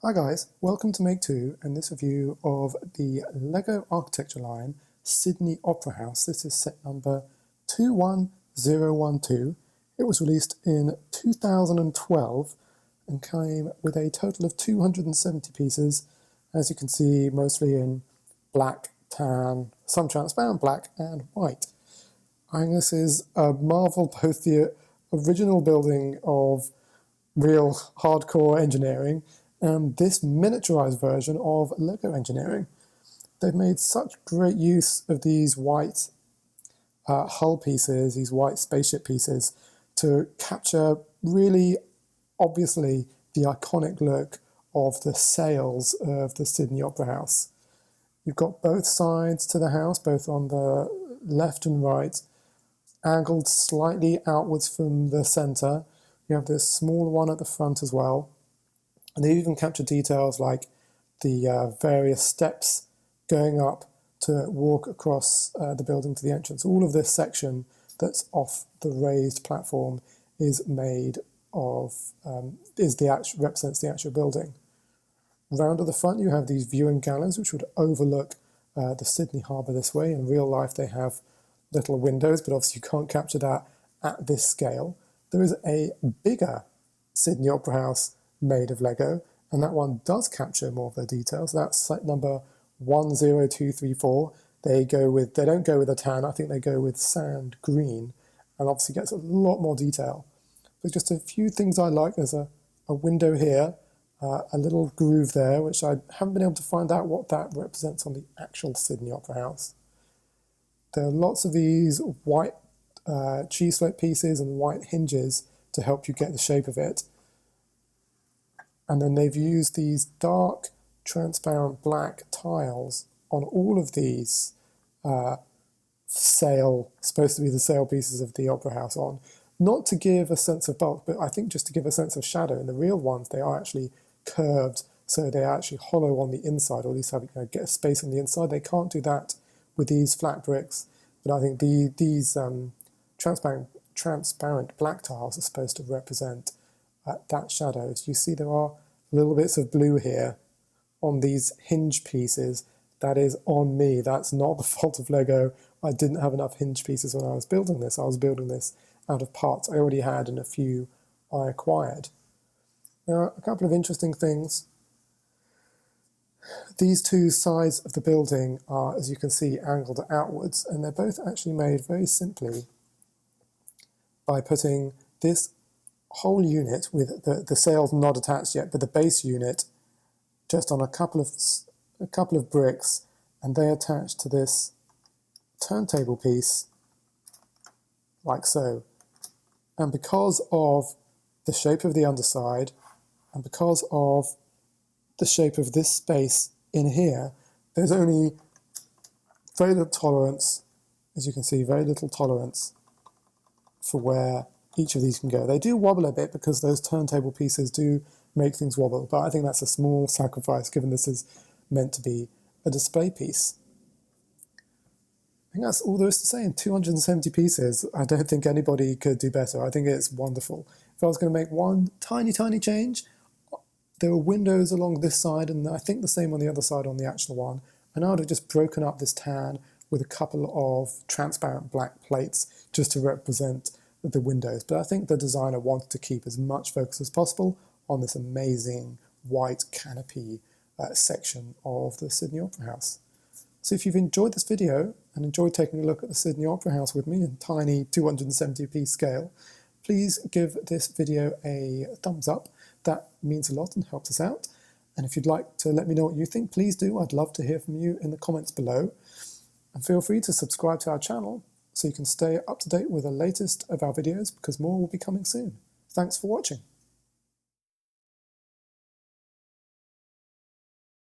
Hi guys, welcome to Make 2 and this review of the LEGO architecture line Sydney Opera House. This is set number 21012. It was released in 2012 and came with a total of 270 pieces, as you can see, mostly in black, tan, some transparent black and white. I think this is a marvel, both the original building of real hardcore engineering and this miniaturized version of LEGO engineering. They've made such great use of these white hull pieces, these white spaceship pieces, to capture really obviously the iconic look of the sails of the Sydney Opera House. You've got both sides to the house, both on the left and right, angled slightly outwards from the center. You have this smaller one at the front as well. And they even capture details like the various steps going up to walk across the building to the entrance. All of this section that's off the raised platform is made of, represents the actual building. Round at the front you have these viewing galleries which would overlook the Sydney Harbour this way. In real life they have little windows, but obviously you can't capture that at this scale. There is a bigger Sydney Opera House made of LEGO, and that one does capture more of the details. That's set number 10234. They don't go with a tan, I think they go with sand green, and obviously gets a lot more detail. But just a few things I like. There's a window here, a little groove there, which I haven't been able to find out what that represents on the actual Sydney Opera House. There are lots of these white cheese slope pieces and white hinges to help you get the shape of it. And then they've used these dark, transparent black tiles on all of these supposed to be the sail pieces of the Opera House on. Not to give a sense of bulk, but I think just to give a sense of shadow. In the real ones, they are actually curved, so they're actually hollow on the inside, or at least get a space on the inside. They can't do that with these flat bricks, but I think these transparent black tiles are supposed to represent that shadow. So you see there are little bits of blue here on these hinge pieces. That is on me. That's not the fault of LEGO. I didn't have enough hinge pieces when I was building this. I was building this out of parts I already had and a few I acquired. Now, a couple of interesting things. These two sides of the building are, as you can see, angled outwards, and they're both actually made very simply by putting this whole unit with the sails not attached yet, but the base unit just on a couple of bricks, and they attach to this turntable piece like so. And because of the shape of the underside and because of the shape of this space in here, there's only very little tolerance, as you can see, very little tolerance for where each of these can go. They do wobble a bit because those turntable pieces do make things wobble, but I think that's a small sacrifice given this is meant to be a display piece. I think that's all there is to say. In 270 pieces, I don't think anybody could do better. I think it's wonderful. If I was going to make one tiny change, there were windows along this side, and I think the same on the other side on the actual one, and I would have just broken up this tan with a couple of transparent black plates just to represent the windows. But I think the designer wanted to keep as much focus as possible on this amazing white canopy section of the Sydney Opera House. So if you've enjoyed this video and enjoyed taking a look at the Sydney Opera House with me in tiny 270p scale, please give this video a thumbs up. That means a lot and helps us out. And if you'd like to let me know what you think, please do. I'd love to hear from you in the comments below. And feel free to subscribe to our channel so you can stay up to date with the latest of our videos, because more will be coming soon. Thanks for watching.